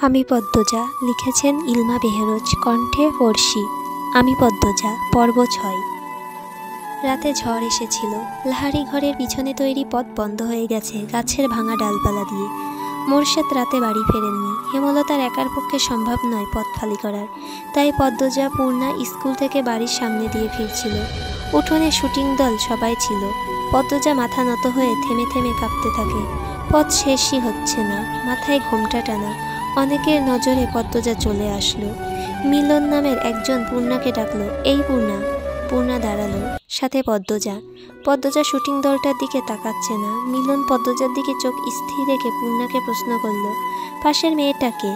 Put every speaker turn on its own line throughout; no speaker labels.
আমি পদ্মজা লিখেছেন ইলমা বেহেরোজ, কণ্ঠে ফর্সি। আমি পদ্মজা, পর্ব ৬। রাতে ঝড় এসেছিল। লাহারি ঘরের পিছনে তৈরি পথ বন্ধ হয়ে গেছে গাছের ভাঙা ডালপালা দিয়ে। মোরশেদ রাতে বাড়ি ফেরেননি। হেমলতার একার পক্ষে সম্ভব নয় পথ খালি করার, তাই পদ্মজা পূর্ণা স্কুল থেকে বাড়ির সামনে দিয়ে ফিরছিল। উঠোনে শুটিং দল সবাই ছিল। পদ্মজা মাথা নত হয়ে থেমে থেমে কাঁপতে থাকে। পথ শেষই হচ্ছে না, মাথায় ঘোমটা টানা। অনেকের নজরে পদ্মজা চলে আসলো। মিলন নামের একজন পূর্ণাকে ডাকলো, এই পূর্ণা। পূর্ণা দাঁড়ালো, সাথে পদ্মজা। পদ্মজা শুটিং দলটার দিকে তাকাচ্ছে না। মিলন পদ্মজার দিকে চোখ স্থির রেখে পূর্ণাকে প্রশ্ন করল, পাশের মেয়েটাকে?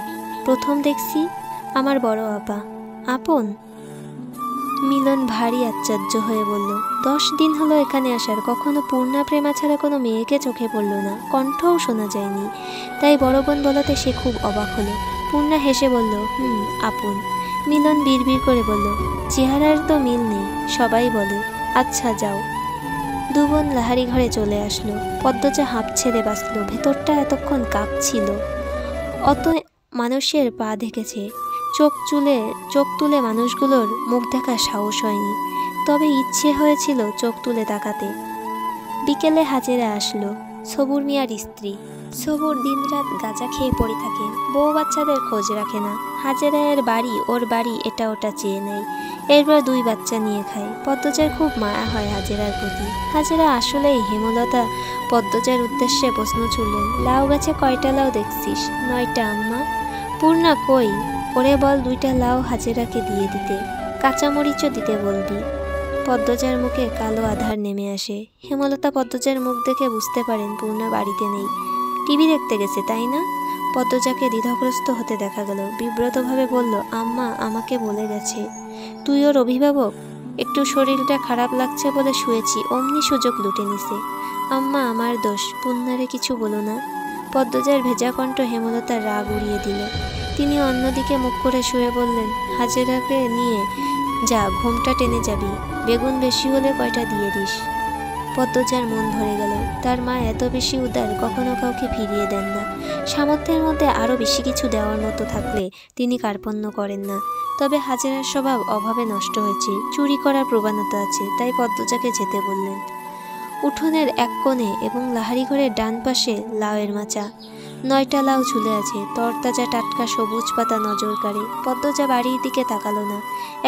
প্রথম দেখছি। আমার বড় আপা। আপন? মিলন ভারী আশ্চর্য হয়ে বলল, 10 দিন হলো এখানে আসার, কখনো পূর্ণা প্রেমা ছাড়া কোনো মেয়েকে চোখে পড়ল না, কণ্ঠও শোনা যায়নি। তাই বড় বোন বলাতে সে খুব অবাক হলো। পূর্ণা হেসে বলল, আপন। মিলন বিড়বিড় করে বলল, চেহারার তো মিল নেই, সবাই বলে। আচ্ছা যাও। দু বোন লাহারি ঘরে চলে আসলো। পদ্মজা হাঁপ ছেড়ে বাঁচল। ভেতরটা এতক্ষণ কাঁপছিল। অত মানুষের পা দেখেছে, চোখ তুলে মানুষগুলোর মুখ দেখার সাহস হয়নি, তবে ইচ্ছে হয়েছিল চোখ তুলে তাকাতে। বিকেলে হাজেরা আসলো, সবুর মিয়ার স্ত্রী। সবুর দিনরাত গাঁজা খেয়ে পড়ে থাকে, বউ বাচ্চাদের খোঁজ রাখে না। হাজেরায়ের বাড়ি ওর বাড়ি এটা ওটা চেয়ে নেয়, এরপর 2 বাচ্চা নিয়ে খায়। পদ্মজার খুব মায়া হয় হাজেরার প্রতি। হাজেরা আসলেই। হেমলতা পদ্মজার উদ্দেশ্যে প্রশ্ন ছুড়লেন, লাউ গাছে কয়টা লাউ দেখছিস? 9টা আম্মা। পূর্ণা কই? ওরে বল 2টা লাউ হাজেরাকে দিয়ে দিতে, কাঁচামরিচও দিতে বলবি। পদ্মজার মুখে কালো আধার নেমে আসে। হেমলতা পদ্মজার মুখ দেখে বুঝতে পারেন পূর্ণা বাড়িতে নেই, টিভি দেখতে গেছে, তাই না? পদ্মজাকে দ্বিধাগ্রস্ত হতে দেখা গেল। বিব্রতভাবে বলল, আম্মা আমাকে বলে গেছে তুই ওর অভিভাবক। একটু শরীরটা খারাপ লাগছে বলে শুয়েছি, অমনি সুযোগ লুটে নিছে। আম্মা আমার দোষ, পূর্ণারে কিছু বলো না। পদ্মজার ভেজা কণ্ঠ হেমলতার রাগ উড়িয়ে দিল। তিনি অন্যদিকে মুখ করে শুয়ে বললেন, হাজেরাকে নিয়ে যা, ঘুমটা টেনে যাবি, বেগুন বেশি হলে কয়টা দিয়ে দিস। পদ্মজার মন ভরে গেল। তার মা এত বেশি উদার, কখনো কাউকে ফিরিয়ে দেন না। সামর্থ্যের মধ্যে আরও বেশি কিছু দেওয়ার মতো থাকলে তিনি কার্পণ্য করেন না। তবে হাজেরার স্বভাব অভাবে নষ্ট হয়েছে, চুরি করার প্রবণতা আছে, তাই পদ্মজাকে যেতে বললেন। উঠোনের এক কোণে এবং লাহারি ঘরের ডান পাশে লাউয়ের মাচা। 9টা লাউ ঝুলে আছে, তরতাজা টাটকা সবুজ পাতা নজর কাড়ে। পদ্মজা বাড়ির দিকে তাকালো না।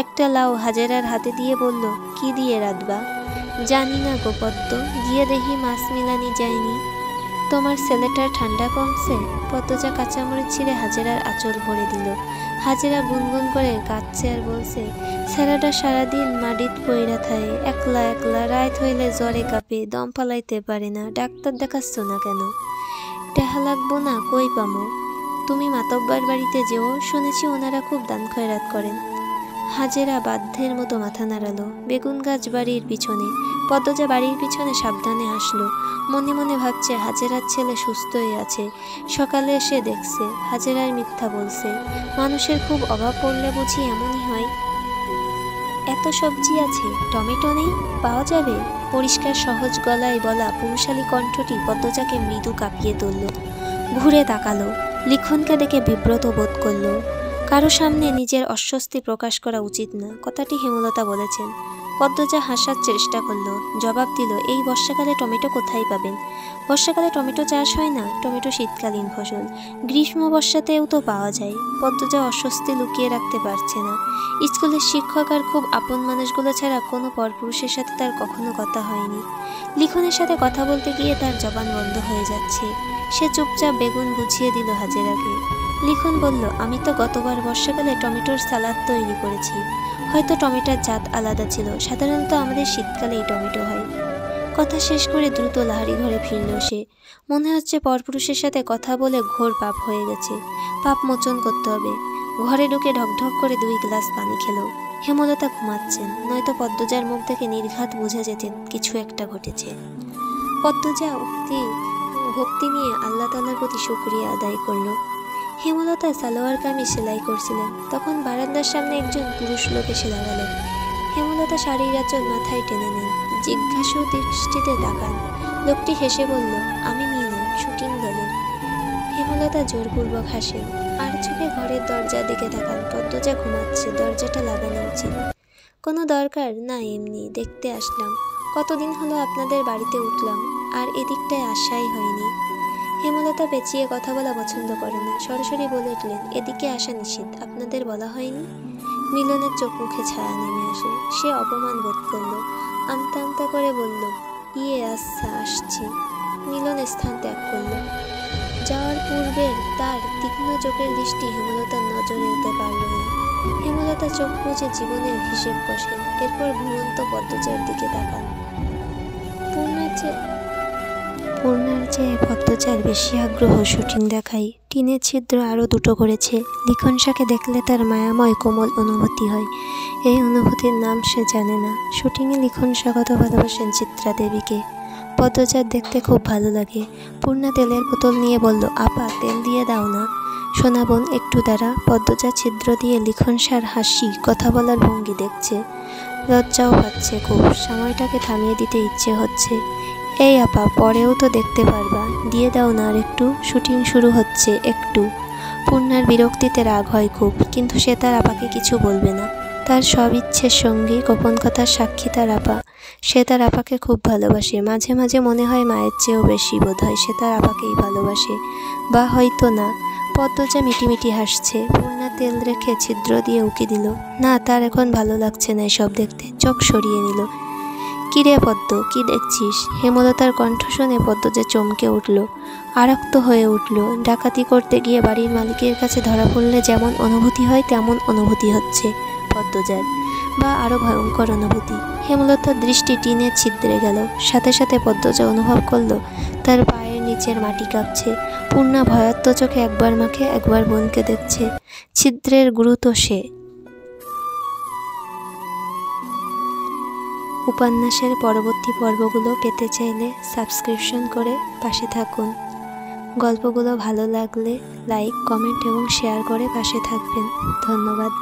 একটা লাউ হাজেরার হাতে দিয়ে বলল, কি দিয়ে রাঁধবা? জানি না গো পদ্ম, গিয়ে দেখি মাছ মিলানি যায়নি। তোমার ছেলেটার ঠান্ডা কমছে? পদ্মজা কাঁচামরিচ ছিঁড়ে হাজেরার আঁচল ভরে দিল। হাজেরা গুনগুন করে কাঁদছে আর বলছে, ছেলেটা সারাদিন মাটিত পইরা থায়, একলা একলা, রাত হইলে জ্বরে কাঁপে, দম ফালাইতে পারে না। ডাক্তার দেখাচ্ছ না কেন? টেহা লাগবো না, কই পামো? তুমি মাতব্বার বাড়িতে যেও, শুনেছি ওনারা খুব দান খয়রাত করেন। হাজেরা বাধ্যের মতো মাথা নাড়ালো। বেগুন গাছ বাড়ির পিছনে। পদ্মজা বাড়ির পিছনে সাবধানে আসলো। মনে মনে ভাবছে হাজেরার ছেলে সুস্থই আছে, সকালে এসে দেখছে। হাজেরার মিথ্যা বলছে। মানুষের খুব অভাব পড়লে বুঝি এমনই হয়। এত সবজি আছে, টমেটো নেই, পাওয়া যাবে? পরিষ্কার সহজ গলায় বলা পুরুষালী কণ্ঠটি পদ্মজাকে মৃদু কাঁপিয়ে তুলল। ঘুরে তাকালো। লিখনকে দেখে বিব্রত বোধ করল। কারো সামনে নিজের অস্বস্তি প্রকাশ করা উচিত না, কথাটি হেমলতা বলেছেন। পদ্মজা হাসার চেষ্টা করলো, জবাব দিল, এই বর্ষাকালে টমেটো কোথায় পাবেন? বর্ষাকালে টমেটো চাষ হয় না, টমেটো শীতকালীন ফসল, গ্রীষ্ম বর্ষাতেও তো পাওয়া যায়। পদ্মজা অস্বস্তি লুকিয়ে রাখতে পারছে না। স্কুলের শিক্ষক আর খুব আপন মানুষগুলো ছাড়া কোনো পরপুরুষের সাথে তার কখনো কথা হয়নি। লিখনের সাথে কথা বলতে গিয়ে তার জবান বন্ধ হয়ে যাচ্ছে। সে চুপচাপ বেগুন বুঝিয়ে দিল হাজেরাকে। লিখন বলল, আমি তো গতবার বর্ষাকালে টমেটোর সালাদ তৈরি করেছি। হয়তো টমেটোর জাত আলাদা ছিল, সাধারণত আমাদের শীতকালেই টমেটো হয়। কথা শেষ করে দ্রুত লাহারি ঘরে ফিরল সে। মনে হচ্ছে পরপুরুষের সাথে কথা বলে ঘোর পাপ হয়ে গেছে, পাপ মোচন করতে হবে। ঘরে ঢুকে ঢকঢক করে 2 গ্লাস পানি খেল। হেমলতা ঘুমাচ্ছেন, নয়তো পদ্মজার মুখ দেখে নির্ঘাত বুঝে যেতেন কিছু একটা ঘটেছে। পদ্মজা ভক্তি নিয়ে আল্লাহ তাআলার প্রতি শুকরিয়া আদায় করল। হেমলতা সালোয়ার কামিজ সেলাই করছিলেন, তখন বারান্দার সামনে একজন পুরুষ লোক এসে দাঁড়ালেন। হেমলতা শাড়ির আঁচল মাথায় টেনে নেন, জিজ্ঞাসু দৃষ্টিতে তাকান। লোকটি হেসে বলল, আমি মিলন, শুটিং দলের। হেমলতা হেমলতা জোরপূর্বক হাসেন আর চোখে ঘরের দরজার দিকে তাকান। পদ্মজা ঘুমাচ্ছে, দরজাটা লাগানো উচিত। কোনো দরকার না, এমনি দেখতে আসলাম। কতদিন হলো আপনাদের বাড়িতে উঠলাম আর এদিকটায় আসাই হয়নি। হেমলতা পেঁচিয়ে কথা বলা পছন্দ করে না, সরাসরি বলে উঠলেন, এদিকে আসা নিষেধ, আপনাদের বলা হয়নি? মিলনের চোখ মুখে ছায়া নেমে আসে। সে অপমান বোধ করল, আমতা আমতা করে বলল, আচ্ছা আসছি। মিলন স্থান ত্যাগ করল। যাওয়ার পূর্বের তার তীক্ষ্ণ চোখের দৃষ্টি হেমলতার নজরে এড়াতে পারল না। হেমলতা চোখ বুজে জীবনের হিসেব কষেন, এরপর ঘুমন্ত পদ্মজার দিকে তাকান। পূর্ণার চেয়ে পদ্মজার বেশি আগ্রহ শুটিং দেখায়। টিনের ছিদ্র আরও দুটো করেছে। লিখনসাকে দেখলে তার মায়াময় কোমল অনুভূতি হয়। এই অনুভূতির নাম সে জানে না। শুটিংয়ে লিখনসা কত ভালোবাসেন চিত্রা দেবীকে। পদ্মজার দেখতে খুব ভালো লাগে। পূর্ণা তেলের বোতল নিয়ে বলল, আপা তেল দিয়ে দাও না। সোনা বোন একটু দাঁড়া। পদ্মজা ছিদ্র দিয়ে লিখনসার হাসি, কথা বলার ভঙ্গি দেখছে। লজ্জাও পাচ্ছে খুব। সময়টাকে থামিয়ে দিতে ইচ্ছে হচ্ছে। এই আপা, পরেও তো দেখতে পারবা, দিয়ে দাও না আর একটু, শুটিং শুরু হচ্ছে একটু। পূর্ণার বিরক্তিতে রাগ হয় খুব, কিন্তু সে তার আপাকে কিছু বলবে না। তার সব ইচ্ছের সঙ্গী, গোপন কথার সাক্ষী তার আপা। সে তার আপাকে খুব ভালোবাসে। মাঝে মাঝে মনে হয় মায়ের চেয়েও বেশি বোধ হয় সে তার আপাকেই ভালোবাসে, বা হয়তো না। পদ্মজা মিটিমিটি হাসছে। পূর্ণা তেল রেখে ছিদ্র দিয়ে উকি দিল। না, তার এখন ভালো লাগছে না এসব দেখতে। চোখ সরিয়ে নিল। কিরে পদ্ম, কি দেখছিস? হেমলতার কণ্ঠ শুনে পদ্মজা চমকে উঠল, আরক্ত হয়ে উঠল। ডাকাতি করতে গিয়ে বাড়ির মালিকের কাছে ধরা পড়লে যেমন অনুভূতি হয় তেমন অনুভূতি হচ্ছে পদ্মজার, বা আরও ভয়ঙ্কর অনুভূতি। হেমলতার দৃষ্টি টিনের ছিদ্রে গেল। সাথে সাথে পদ্মজা অনুভব করল তার পায়ের নিচের মাটি কাঁপছে। পূর্ণা ভয়াত্ম চোখে একবার মাকে একবার বোনকে দেখছে। ছিদ্রের গুরুত্ব সে। উপন্যাসের পরবর্তী পর্বগুলো পেতে চাইলে সাবস্ক্রিপশন করে পাশে থাকুন। গল্পগুলো ভালো লাগলে লাইক, কমেন্ট এবং শেয়ার করে পাশে থাকবেন। ধন্যবাদ।